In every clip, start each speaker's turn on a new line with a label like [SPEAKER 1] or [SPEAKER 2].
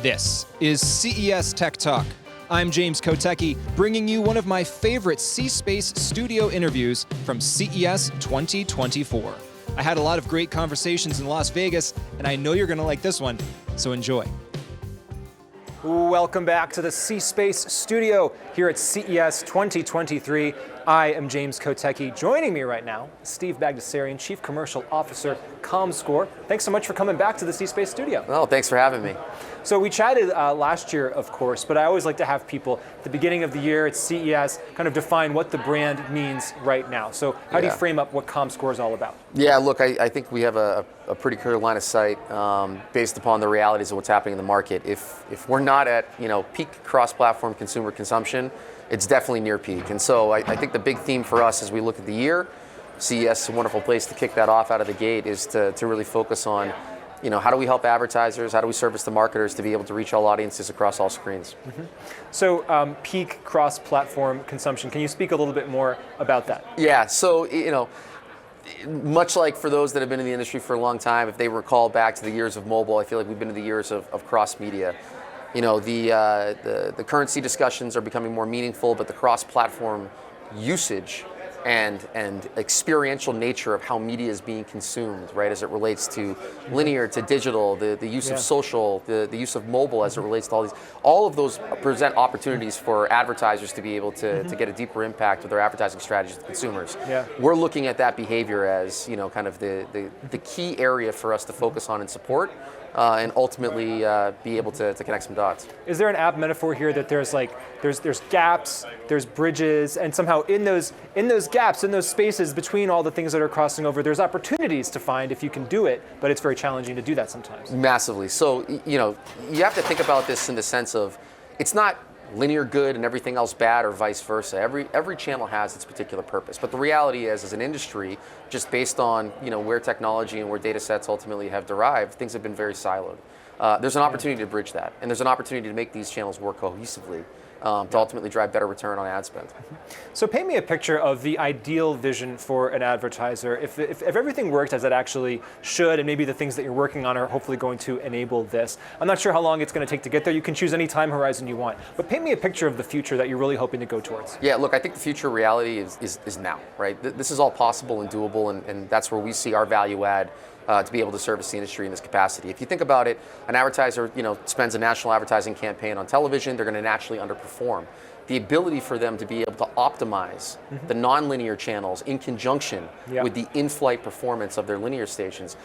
[SPEAKER 1] This is CES Tech Talk. I'm James Kotecki, bringing you one of my favorite C-Space studio interviews from CES 2024. I had a lot of great conversations in Las Vegas, and I know you're going to like this one, so enjoy. Welcome back to the C-Space studio here at CES 2023. I am James Kotecki. Joining me right now, Steve Bagdasarian, Chief Commercial Officer, Comscore. Thanks so much for coming back to the C-Space studio.
[SPEAKER 2] Well, thanks for having me.
[SPEAKER 1] So we chatted last year, of course, but I always like to have people at the beginning of the year at CES kind of define what the brand means right now. So how do you frame up what Comscore is all about?
[SPEAKER 2] Yeah, look, I think we have a pretty clear line of sight based upon the realities of what's happening in the market. If we're not at peak cross-platform consumer consumption, it's definitely near peak. And so I think the big theme for us as we look at the year, CES is a wonderful place to kick that off out of the gate, is to really focus on how do we help advertisers, how do we service the marketers to be able to reach all audiences across all screens.
[SPEAKER 1] Mm-hmm. So peak cross-platform consumption, can you speak a little bit more about that?
[SPEAKER 2] Yeah, so much like for those that have been in the industry for a long time, if they recall back to the years of mobile, I feel like we've been in the years of cross-media. The currency discussions are becoming more meaningful, but the cross-platform usage and experiential nature of how media is being consumed, right, as it relates to linear to digital, the use of social, the use of mobile as it relates to all of those present opportunities for advertisers to be able to get a deeper impact with their advertising strategies with consumers. Yeah. We're looking at that behavior as kind of the key area for us to focus on and support. And ultimately be able to connect some dots.
[SPEAKER 1] Is there an app metaphor here that there's gaps, there's bridges, and somehow in those gaps, in those spaces between all the things that are crossing over, there's opportunities to find if you can do it, but it's very challenging to do that sometimes.
[SPEAKER 2] Massively. So you have to think about this in the sense of it's not linear good and everything else bad or vice versa. Every channel has its particular purpose. But the reality is, as an industry, just based on where technology and where data sets ultimately have derived, things have been very siloed. There's an opportunity to bridge that, and there's an opportunity to make these channels work cohesively to ultimately drive better return on ad spend.
[SPEAKER 1] So paint me a picture of the ideal vision for an advertiser. If everything works as it actually should, and maybe the things that you're working on are hopefully going to enable this. I'm not sure how long it's going to take to get there. You can choose any time horizon you want. But paint me a picture of the future that you're really hoping to go towards.
[SPEAKER 2] Yeah, look, I think the future reality is now, right? This is all possible and doable, and that's where we see our value add to be able to service the industry in this capacity. If you think about it, an advertiser, spends a national advertising campaign on television, they're going to naturally underperform. The ability for them to be able to optimize the nonlinear channels in conjunction with the in-flight performance of their linear stations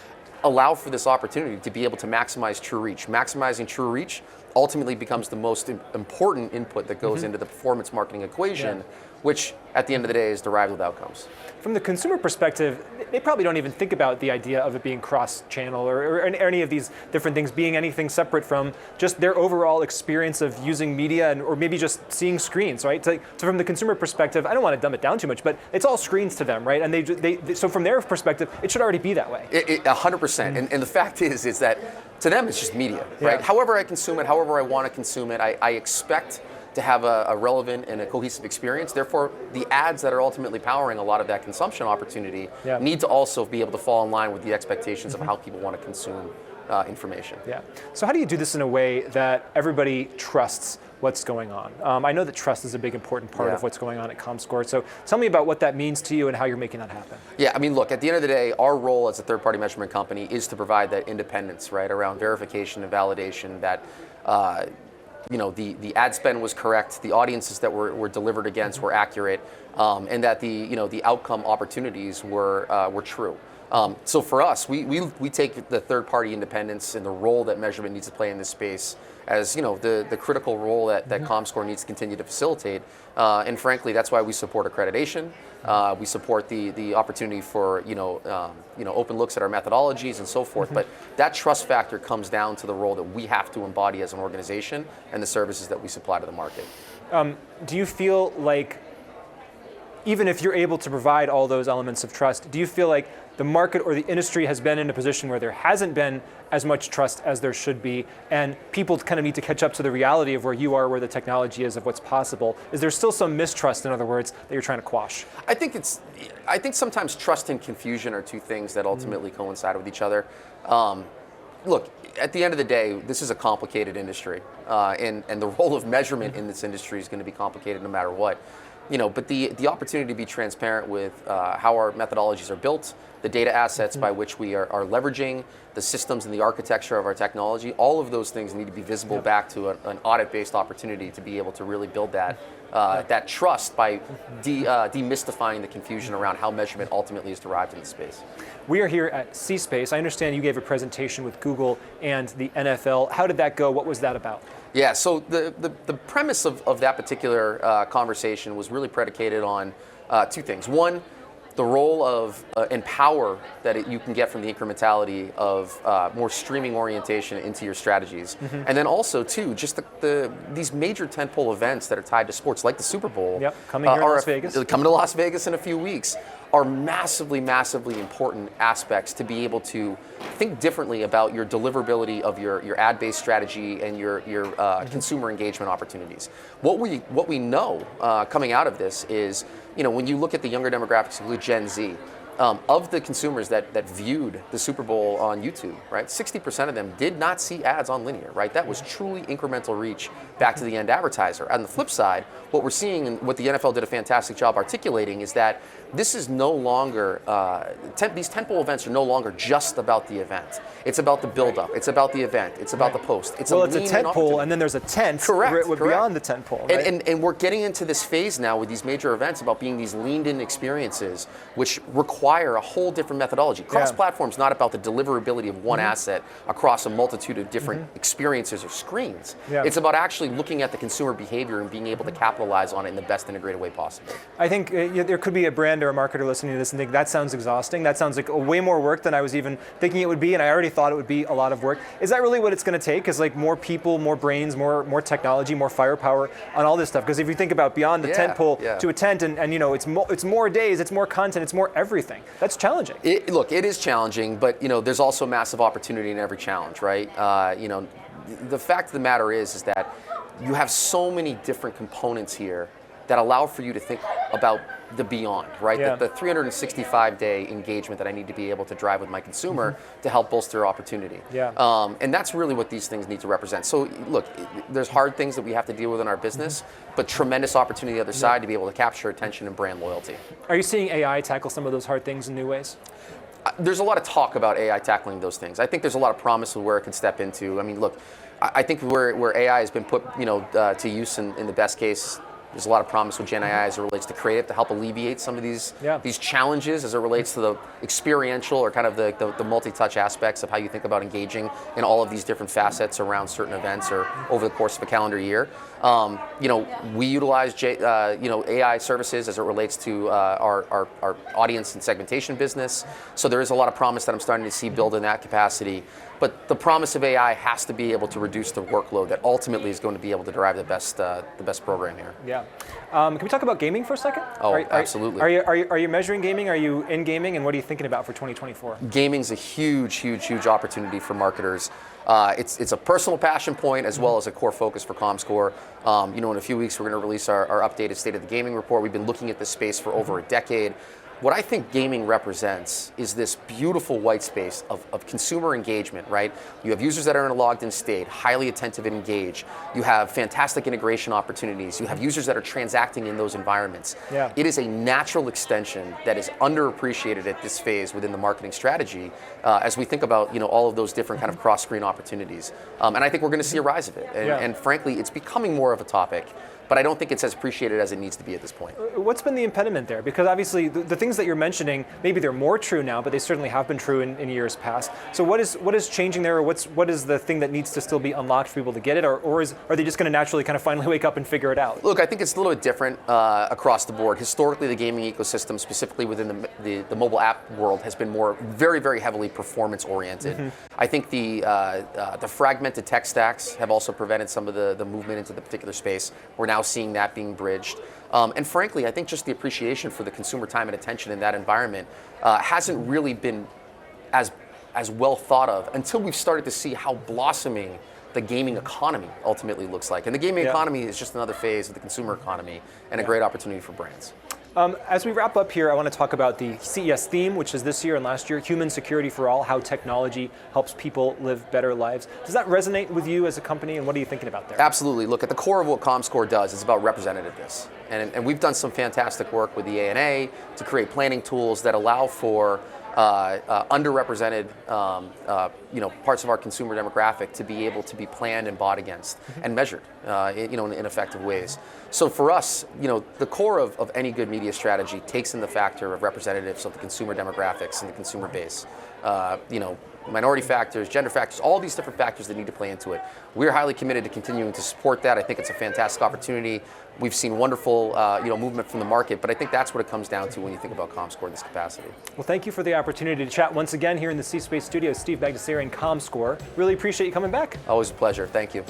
[SPEAKER 2] allow for this opportunity to be able to maximize true reach. Maximizing true reach ultimately becomes the most important input that goes into the performance marketing equation, which at the end of the day is derived with outcomes.
[SPEAKER 1] From the consumer perspective, they probably don't even think about the idea of it being cross-channel or any of these different things being anything separate from just their overall experience of using media or maybe just seeing screens, right? So from the consumer perspective, I don't want to dumb it down too much, but it's all screens to them, right? And so from their perspective, it should already be that way.
[SPEAKER 2] 100%. And the fact is that to them it's just media, right? However I consume it, however I want to consume it, I expect to have a relevant and a cohesive experience. Therefore, the ads that are ultimately powering a lot of that consumption opportunity need to also be able to fall in line with the expectations of how people want to consume information.
[SPEAKER 1] Yeah. So how do you do this in a way that everybody trusts what's going on? I know that trust is a big important part of what's going on at Comscore. So tell me about what that means to you and how you're making that happen.
[SPEAKER 2] Yeah, I mean, look, at the end of the day, our role as a third-party measurement company is to provide that independence, right, around verification and validation that the ad spend was correct, the audiences that were delivered against were accurate, and that the outcome opportunities were true. So for us, we take the third-party independence and the role that measurement needs to play in this space as the critical role that Comscore needs to continue to facilitate. And frankly, that's why we support accreditation. We support the opportunity for open looks at our methodologies and so forth. But that trust factor comes down to the role that we have to embody as an organization and the services that we supply to the market.
[SPEAKER 1] Do you feel like, even if you're able to provide all those elements of trust, do you feel like the market or the industry has been in a position where there hasn't been as much trust as there should be, and people kind of need to catch up to the reality of where you are, where the technology is, of what's possible? Is there still some mistrust, in other words, that you're trying to quash?
[SPEAKER 2] I think sometimes trust and confusion are two things that ultimately coincide with each other. look, at the end of the day, this is a complicated industry, and the role of measurement in this industry is going to be complicated no matter what. But the opportunity to be transparent with how our methodologies are built, the data assets by which we are leveraging, the systems and the architecture of our technology, all of those things need to be visible back to an audit-based opportunity to be able to really build that that trust by demystifying the confusion around how measurement ultimately is derived in the space.
[SPEAKER 1] We are here at C-Space. I understand you gave a presentation with Google and the NFL. How did that go? What was that about?
[SPEAKER 2] Yeah, so the premise of that particular conversation was really predicated on two things. One, the role of and power that you can get from the incrementality of more streaming orientation into your strategies. And then also, too, just these major tentpole events that are tied to sports, like the Super Bowl.
[SPEAKER 1] Yep, coming here to Las Vegas.
[SPEAKER 2] Coming to Las Vegas in a few weeks, are massively, massively important aspects to be able to think differently about your deliverability of your ad-based strategy and your consumer engagement opportunities. What we know coming out of this is, when you look at the younger demographics, include Gen Z, of the consumers that viewed the Super Bowl on YouTube, right, 60% of them did not see ads on linear, right? That was truly incremental reach back to the end advertiser. On the flip side, what we're seeing and what the NFL did a fantastic job articulating is that this is no longer, these tentpole events are no longer just about the event. It's about the build-up. It's about the event. It's about the post. It's a
[SPEAKER 1] tentpole, and then there's a tent beyond the tentpole. Right?
[SPEAKER 2] And we're getting into this phase now with these major events about being these leaned-in experiences, which require a whole different methodology. Cross-platform is not about the deliverability of one asset across a multitude of different experiences or screens. It's about actually looking at the consumer behavior and being able to capitalize on it in the best integrated way possible.
[SPEAKER 1] I think there could be a brand or a marketer listening to this and think, that sounds exhausting. That sounds like way more work than I was even thinking it would be, and I already thought it would be a lot of work. Is that really what it's going to take? Is like more people, more brains, more technology, more firepower on all this stuff? Because if you think about beyond the tent pole to a tent, and it's more days, it's more content, it's more everything. That's challenging.
[SPEAKER 2] Look, it is challenging, but there's also massive opportunity in every challenge, right? The fact of the matter is that you have so many different components here that allow for you to think about the beyond, right? The 365-day engagement that I need to be able to drive with my consumer to help bolster opportunity. And that's really what these things need to represent. So look, there's hard things that we have to deal with in our business, but tremendous opportunity on the other side to be able to capture attention and brand loyalty.
[SPEAKER 1] Are you seeing AI tackle some of those hard things in new ways?
[SPEAKER 2] There's a lot of talk about AI tackling those things. I think there's a lot of promise with where it can step into. I mean, look, I think where AI has been put, to use in the best case, there's a lot of promise with Gen AI as it relates to creative to help alleviate some of these challenges as it relates to the experiential or kind of the multi-touch aspects of how you think about engaging in all of these different facets around certain events or over the course of a calendar year. We utilize AI services as it relates to our audience and segmentation business. So there is a lot of promise that I'm starting to see build in that capacity. But the promise of AI has to be able to reduce the workload that ultimately is going to be able to drive the best program here.
[SPEAKER 1] Yeah. Can we talk about gaming for a second?
[SPEAKER 2] Oh, absolutely.
[SPEAKER 1] Are you measuring gaming? Are you in gaming? And what are you thinking about for 2024?
[SPEAKER 2] Gaming's a huge opportunity for marketers. It's a personal passion point as well as a core focus for Comscore. In a few weeks we're going to release our updated State of the Gaming report. We've been looking at this space for over a decade. What I think gaming represents is this beautiful white space of consumer engagement, right? You have users that are in a logged in state, highly attentive and engaged. You have fantastic integration opportunities. You have users that are transacting in those environments. It is a natural extension that is underappreciated at this phase within the marketing strategy as we think about all of those different kind of cross-screen opportunities. And I think we're going to see a rise of it. And frankly, it's becoming more of a topic. But I don't think it's as appreciated as it needs to be at this point.
[SPEAKER 1] What's been the impediment there? Because obviously the things that you're mentioning, maybe they're more true now, but they certainly have been true in years past. So what is changing there, or what is the thing that needs to still be unlocked for people to get it, or are they just going to naturally kind of finally wake up and figure it out?
[SPEAKER 2] Look, I think it's a little bit different across the board. Historically, the gaming ecosystem, specifically within the mobile app world, has been very, very heavily performance-oriented. I think the fragmented tech stacks have also prevented some of the movement into the particular space. We're now seeing that being bridged. And frankly, I think just the appreciation for the consumer time and attention in that environment hasn't really been as well thought of until we've started to see how blossoming the gaming economy ultimately looks like. And the gaming economy is just another phase of the consumer economy and a great opportunity for brands.
[SPEAKER 1] As we wrap up here, I want to talk about the CES theme, which is this year and last year, Human Security for All, how technology helps people live better lives. Does that resonate with you as a company, and what are you thinking about there?
[SPEAKER 2] Absolutely. Look, at the core of what Comscore does is about representativeness. And we've done some fantastic work with the ANA to create planning tools that allow for underrepresented parts of our consumer demographic to be able to be planned and bought against and measured in effective ways. So for us, the core of any good media strategy takes in the factor of representatives of the consumer demographics and the consumer base. Minority factors, gender factors, all these different factors that need to play into it. We're highly committed to continuing to support that. I think it's a fantastic opportunity. We've seen wonderful movement from the market, but I think that's what it comes down to when you think about Comscore in this capacity.
[SPEAKER 1] Well, thank you for the opportunity to chat once again here in the C-Space studios. Steve Bagdasarian, Comscore. Really appreciate you coming back.
[SPEAKER 2] Always a pleasure. Thank you.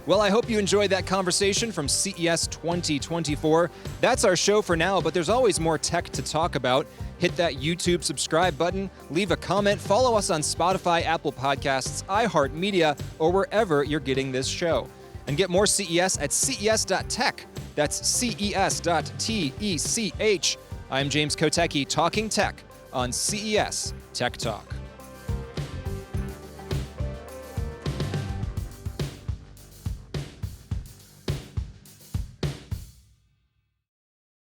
[SPEAKER 3] Well, I hope you enjoyed that conversation from CES 2024. That's our show for now, but there's always more tech to talk about. Hit that YouTube subscribe button, leave a comment, follow us on Spotify, Apple Podcasts, iHeartMedia, or wherever you're getting this show. And get more CES at ces.tech. That's ces.tech. I'm James Kotecki, talking tech on CES Tech Talk.